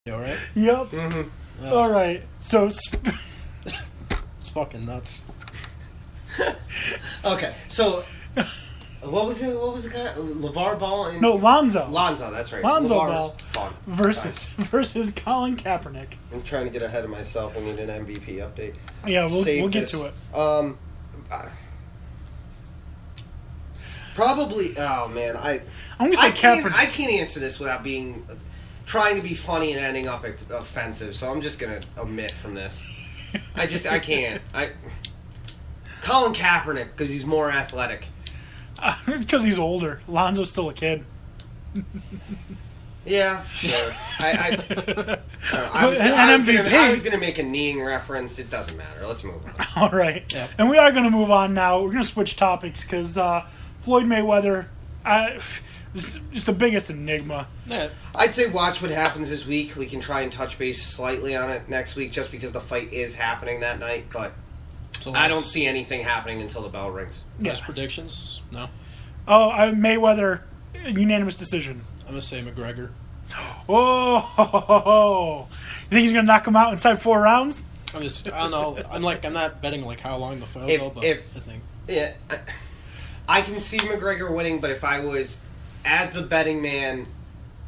You all right? Yep. Mm-hmm. Oh. All right. So, It's fucking nuts. Okay, so what was it? What was the guy? LeVar Ball and Lonzo Lonzo. That's right. Lonzo LeVar's Ball fun. versus Colin Kaepernick. I'm trying to get ahead of myself. I need an MVP update. Yeah, we'll get this. to it. Probably. Oh man, I'm gonna say Kaepernick. I can't answer this without being trying to be funny and ending up offensive. So I'm just gonna omit from this. I can't. Colin Kaepernick because he's more athletic. Because he's older. Lonzo's still a kid. Yeah, sure. I was gonna make a kneeing reference. It doesn't matter. Let's move on. All right. Yeah. And we are going to move on now. We're going to switch topics because Floyd Mayweather, this is just the biggest enigma. Yeah. I'd say watch what happens this week. We can try and touch base slightly on it next week just because the fight is happening that night, but So I don't see anything happening until the bell rings. Last predictions? No. Oh, Mayweather, unanimous decision. I'm going to say McGregor. Oh, you think he's going to knock him out inside 4 rounds? I don't know. I'm not betting how long the fight will go, but I think. Yeah, I can see McGregor winning, but if I was, as the betting man,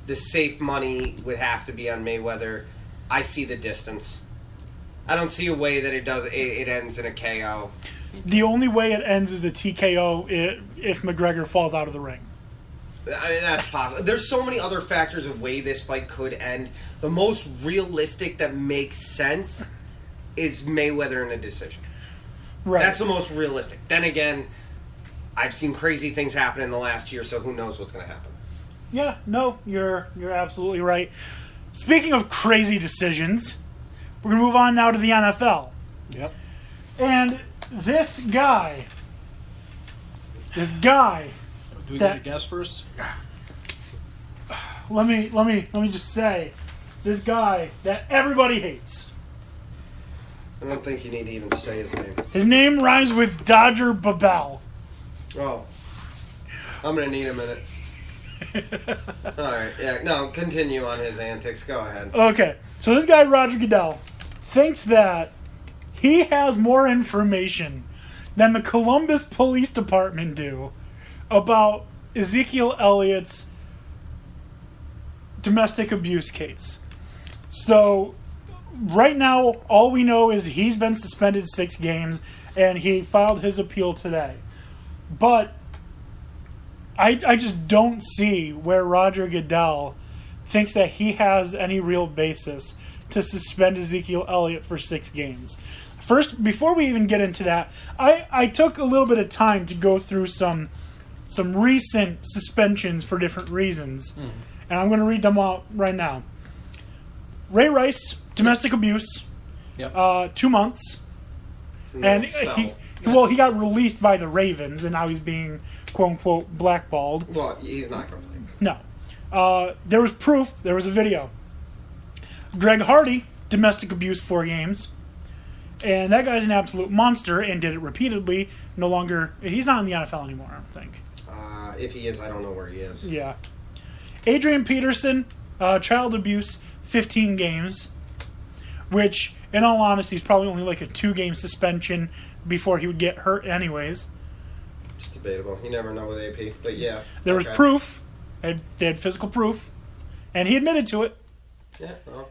the safe money would have to be on Mayweather. I see the distance. I don't see a way that it ends in a KO. The only way it ends is a TKO if McGregor falls out of the ring. I mean, that's possible. There's so many other factors of way this fight could end. The most realistic that makes sense is Mayweather in a decision. Right. That's the most realistic. Then again, I've seen crazy things happen in the last year, so who knows what's going to happen. Yeah, no, you're absolutely right. Speaking of crazy decisions, we're going to move on now to the NFL. Yep. And this guy. Do we get a guess first? Let me just say, this guy that everybody hates. I don't think you need to even say his name. His name rhymes with Dodger Babel. Oh. I'm going to need a minute. Alright, yeah, no, continue on his antics. Go ahead. Okay, so this guy, Roger Goodell, thinks that he has more information than the Columbus Police Department do about Ezekiel Elliott's domestic abuse case. So, right now, all we know is he's been suspended 6 games, and he filed his appeal today. But I just don't see where Roger Goodell thinks that he has any real basis to suspend Ezekiel Elliott for 6 games. First, before we even get into that, I took a little bit of time to go through some recent suspensions for different reasons. Mm-hmm. And I'm going to read them out right now. Ray Rice, domestic abuse, 2 months. No, and he got released by the Ravens, and now he's being, quote-unquote, blackballed. Well, he's not going to play. No. There was proof. There was a video. Greg Hardy, domestic abuse, 4 games. And that guy's an absolute monster and did it repeatedly. He's not in the NFL anymore, I don't think. If he is, I don't know where he is. Yeah. Adrian Peterson, child abuse, 15 games. Which, in all honesty, is probably only like a 2-game suspension before he would get hurt anyways. It's debatable. You never know with AP, but yeah. There was proof. They had physical proof. And he admitted to it. Yeah, well.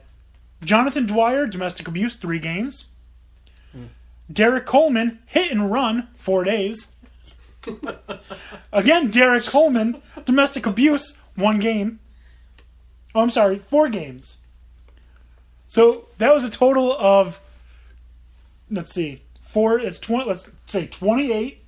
Jonathan Dwyer, domestic abuse, 3 games. Derek Coleman, hit and run, 4 days. Again, Derek Coleman, domestic abuse, 1 game. Oh, I'm sorry, 4 games. So that was a total of, let's see, 28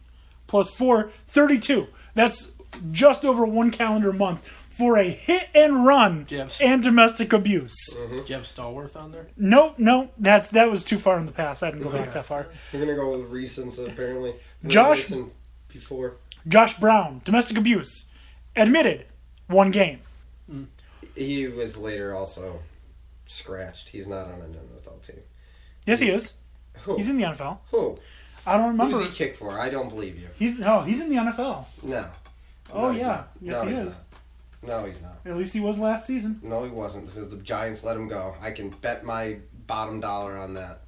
plus 4, 32. That's just over 1 calendar month for a hit and run and domestic abuse. Mm-hmm. Do you have Stallworth on there? No, that was too far in the past. I didn't go back that far. You're going to go with recent, apparently. Before. Josh Brown, domestic abuse, admitted, 1 game. He was later also scratched. He's not on an NFL team. Yes, he is. Who? He's in the NFL. Who? I don't remember. Who's he kick for? I don't believe you. He's in the NFL. No. Oh, No, yeah. not. Yes, no, he he's is. Not. No, he's not. At least he was last season. No, he wasn't, because the Giants let him go. I can bet my bottom dollar on that.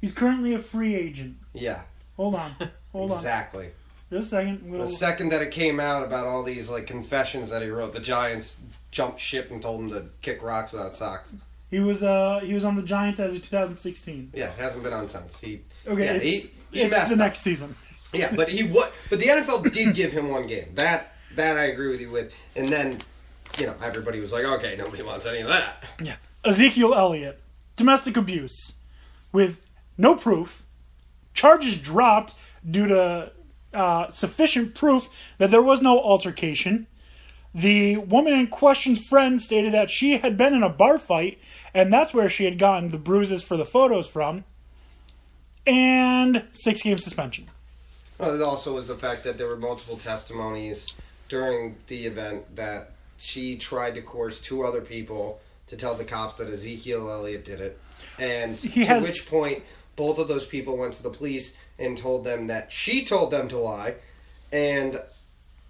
He's currently a free agent. Yeah. Hold on. Exactly. Just a second. The second that it came out about all these confessions that he wrote, the Giants jumped ship and told him to kick rocks without socks. He was on the Giants as of 2016. Yeah, hasn't been on since. He He it's messed the up. next season. Yeah, but but the NFL did give him one game. That I agree with you with. And then, everybody was like, okay, nobody wants any of that. Yeah. Ezekiel Elliott, domestic abuse, with no proof, charges dropped due to sufficient proof that there was no altercation. The woman in question's friend stated that she had been in a bar fight, and that's where she had gotten the bruises for the photos from. And 6-game suspension. Well, it also was the fact that there were multiple testimonies during the event that she tried to coerce 2 other people to tell the cops that Ezekiel Elliott did it. And which point, both of those people went to the police and told them that she told them to lie. And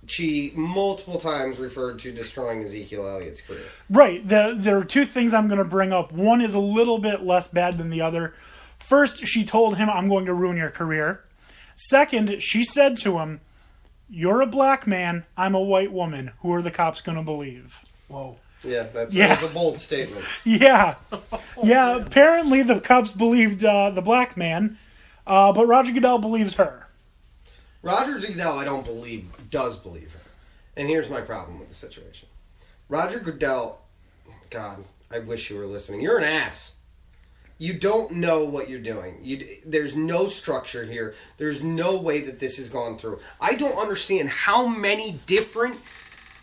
she multiple times referred to destroying Ezekiel Elliott's career. Right. There are 2 things I'm going to bring up. One is a little bit less bad than the other. First, she told him, I'm going to ruin your career. Second, she said to him, you're a black man, I'm a white woman. Who are the cops going to believe? Whoa. Yeah, that's a bold statement. Yeah. Yeah, apparently the cops believed the black man, but Roger Goodell believes her. Roger Goodell, I don't believe, does believe her. And here's my problem with the situation. Roger Goodell, God, I wish you were listening. You're an ass. You don't know what you're doing. There's no structure here. There's no way that this has gone through. I don't understand how many different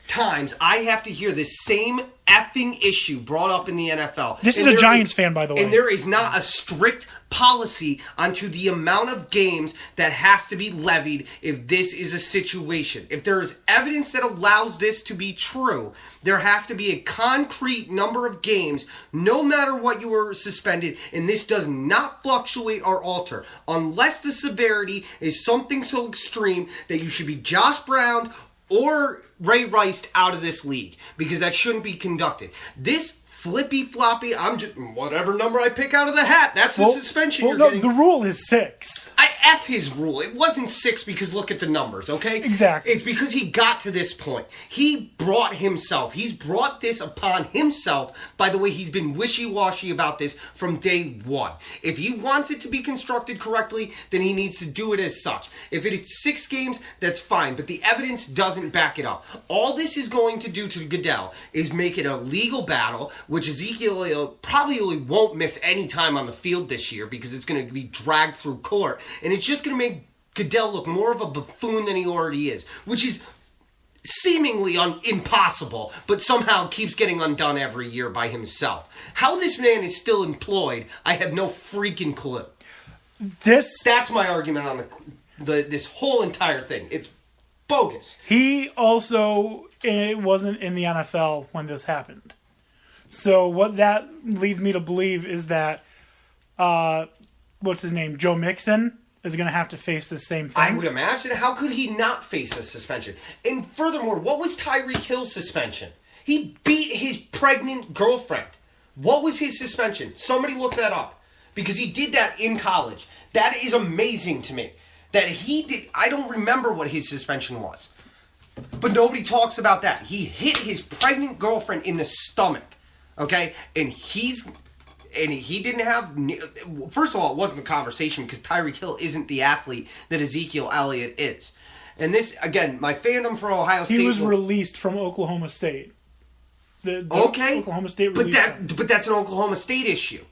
times I have to hear this same effing issue brought up in the NFL. This is a Giants fan, by the way. And there is not a strict policy onto the amount of games that has to be levied if this is a situation. If there is evidence that allows this to be true, there has to be a concrete number of games, no matter what you were suspended, and this does not fluctuate or alter, unless the severity is something so extreme that you should be Josh Brown or Ray Rice out of this league, because that shouldn't be conducted. This flippy floppy, I'm just whatever number I pick out of the hat. That's the suspension you're getting. The rule is 6. I F his rule. It wasn't 6 because look at the numbers, okay? Exactly. It's because he got to this point. He brought himself. He's brought this upon himself. By the way, he's been wishy-washy about this from day one. If he wants it to be constructed correctly, then he needs to do it as such. If it is 6 games, that's fine, but the evidence doesn't back it up. All this is going to do to Goodell is make it a legal battle, which Ezekiel probably won't miss any time on the field this year because it's going to be dragged through court. And it's just going to make Goodell look more of a buffoon than he already is, which is seemingly impossible, but somehow keeps getting undone every year by himself. How this man is still employed, I have no freaking clue. That's my argument on this whole entire thing. It's bogus. He also wasn't in the NFL when this happened. So what that leads me to believe is that, what's his name, Joe Mixon is going to have to face the same thing. I would imagine. How could he not face a suspension? And furthermore, what was Tyreek Hill's suspension? He beat his pregnant girlfriend. What was his suspension? Somebody look that up. Because he did that in college. That is amazing to me. That he did. I don't remember what his suspension was. But nobody talks about that. He hit his pregnant girlfriend in the stomach. Okay, and he didn't have. First of all, it wasn't the conversation because Tyreek Hill isn't the athlete that Ezekiel Elliott is. And this again, my fandom for Ohio State. He was released from Oklahoma State. Okay, Oklahoma State released him. But that's an Oklahoma State issue.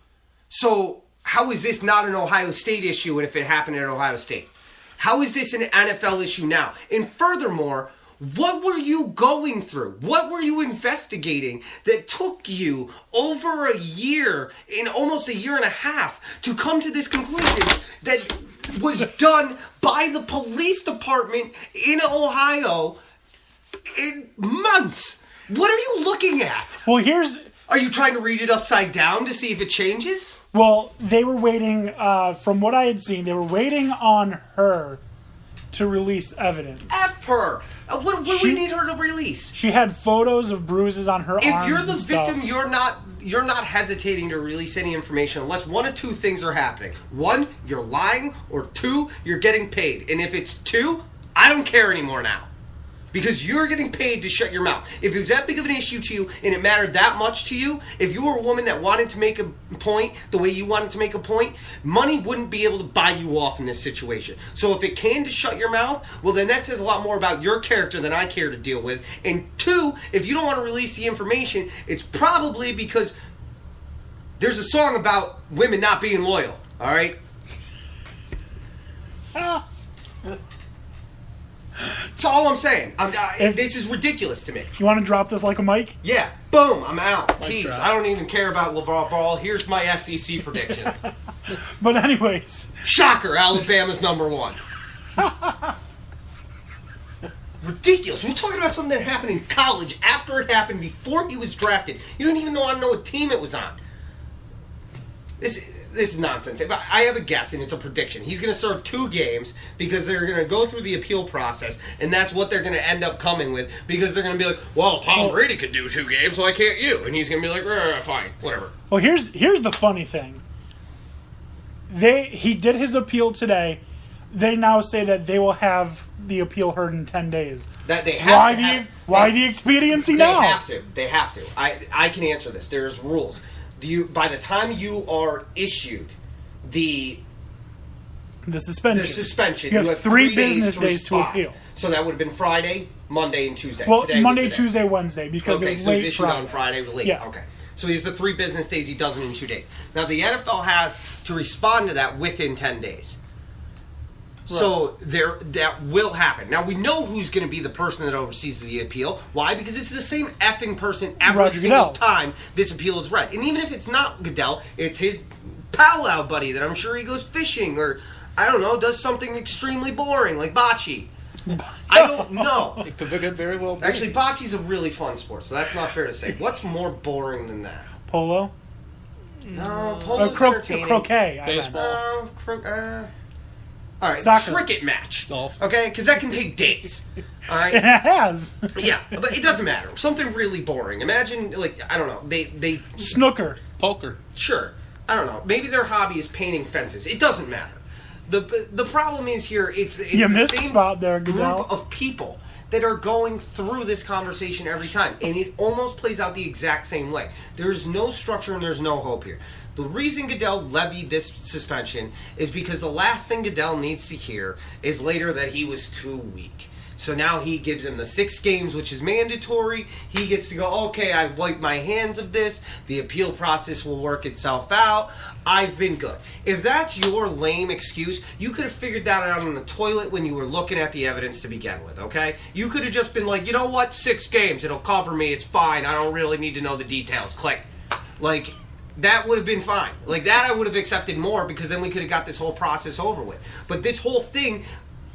So how is this not an Ohio State issue? And if it happened at Ohio State, how is this an NFL issue now? And furthermore, what were you going through? What were you investigating that took you over a year, in almost a year and a half, to come to this conclusion that was done by the police department in Ohio in months? What are you looking at? Well, Are you trying to read it upside down to see if it changes? Well, they were waiting, from what I had seen, they were waiting on her to release evidence. F her. What do we need her to release? She had photos of bruises on her arms. If you're the and victim, stuff. you're not hesitating to release any information unless one of two things are happening. One, you're lying, or two, you're getting paid. And if it's two, I don't care anymore now. Because you're getting paid to shut your mouth. If it was that big of an issue to you and it mattered that much to you, if you were a woman that wanted to make a point the way you wanted to make a point, money wouldn't be able to buy you off in this situation. So if it can to shut your mouth, well then that says a lot more about your character than I care to deal with. And two, if you don't want to release the information, it's probably because there's a song about women not being loyal. Alright? That's all I'm saying. This is ridiculous to me. You want to drop this like a mic? Yeah. Boom. I'm out. Peace. drop. I don't even care about LeVar Ball. Here's my SEC prediction. But anyways, Shocker. Alabama's number one. Ridiculous. We're talking about something that happened in college after it happened before he was drafted. You don't even know what team it was on. This is nonsense. If I have a guess, and it's a prediction. He's going to serve 2 games because they're going to go through the appeal process, and that's what they're going to end up coming with because they're going to be like, well, Tom Brady could do 2 games, why can't you? And he's going to be like, fine, whatever. well, here's the funny thing. He did his appeal today. They now say that they will have the appeal heard in 10 days. That they have Why the expediency they now? They have to. I can answer this. There's rules. By the time you are issued the suspension, you have 3 business to days to respond. appeal. So that would have been Friday, Monday, and Tuesday. Well, Today Monday, was today. Tuesday, Wednesday, because Okay, it was so late it's issued Friday. on Friday, late. Yeah. Okay. So he has the 3 business days. He does it in 2 days. Now, the NFL has to respond to that within 10 days. Right. So that will happen. Now, we know who's going to be the person that oversees the appeal. Why? Because it's the same effing person every Roger single Goodell. time this appeal is read. And even if it's not Goodell, it's his powwow buddy that I'm sure he goes fishing or, I don't know, does something extremely boring like bocce. I don't know. It could very well be. Actually, bocce's a really fun sport, so that's not fair to say. What's more boring than that? Polo? No, polo's entertaining. Croquet. Baseball. All right, Soccer. cricket match. Golf. Okay, because that can take days. All right. It has. Yeah, but it doesn't matter. Something really boring. Imagine, like, I don't know. They Snooker. Poker. sure. I don't know. Maybe their hobby is painting fences. It doesn't matter. The problem is here. It's You the missed the same spot there, Goodell. group of people that are going through this conversation every time, and it almost plays out the exact same way. There's no structure and there's no hope here. The reason Goodell levied this suspension is because the last thing Goodell needs to hear is later that he was too weak. So now he gives him the 6 games, which is mandatory. He gets to go, okay, I've wiped my hands of this. The appeal process will work itself out. I've been good. If that's your lame excuse, you could have figured that out on the toilet when you were looking at the evidence to begin with, okay? You could have just been like, you know what, 6 games, it'll cover me, it's fine. I don't really need to know the details. Click. Like, that would have been fine. Like, that I would have accepted more because then we could have got this whole process over with. But this whole thing,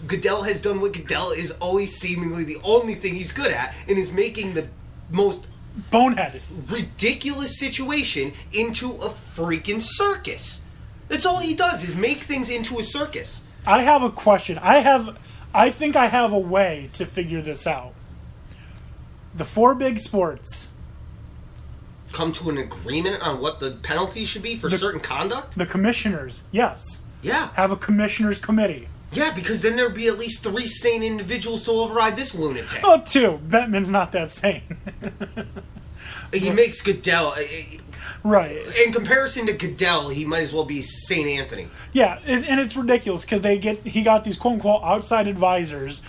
Goodell has done what Goodell is always seemingly the only thing he's good at, and is making the most Boneheaded. ridiculous situation into a freaking circus. That's all he does, is make things into a circus. I have a question. I think I have a way to figure this out. The 4 big sports, Come to an agreement on what the penalty should be for certain conduct? the commissioners, yes, Yeah. have a commissioners committee. Yeah, because then there'd be at least 3 sane individuals to override this lunatic. Oh, 2. Bettman's not that sane. He makes Goodell... Right. In comparison to Goodell, he might as well be St. Anthony. Yeah, and it's ridiculous because he got these quote unquote outside advisors,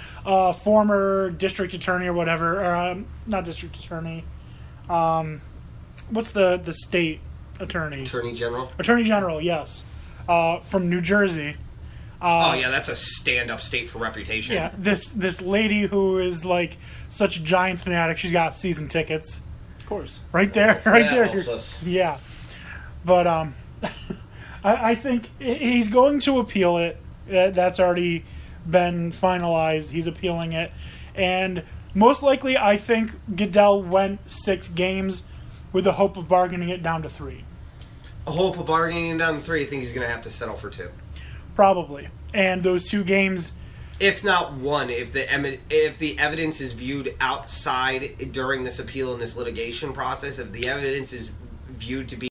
former district attorney or whatever, or not district attorney. What's the state attorney? Attorney General? Attorney General, yes, from New Jersey. Oh, yeah, that's a stand-up state for reputation. Yeah, this lady who is like such a Giants fanatic, she's got season tickets. Of course. Right there, right that there. helps us. Yeah, but I think he's going to appeal it. That's already been finalized. He's appealing it, and most likely, I think Goodell went 6 games with the hope of bargaining it down to 3. A hope of bargaining down to 3, I think he's going to have to settle for 2. Probably, and those 2 games, If not one, if the evidence is viewed outside during this appeal and this litigation process, if the evidence is viewed to be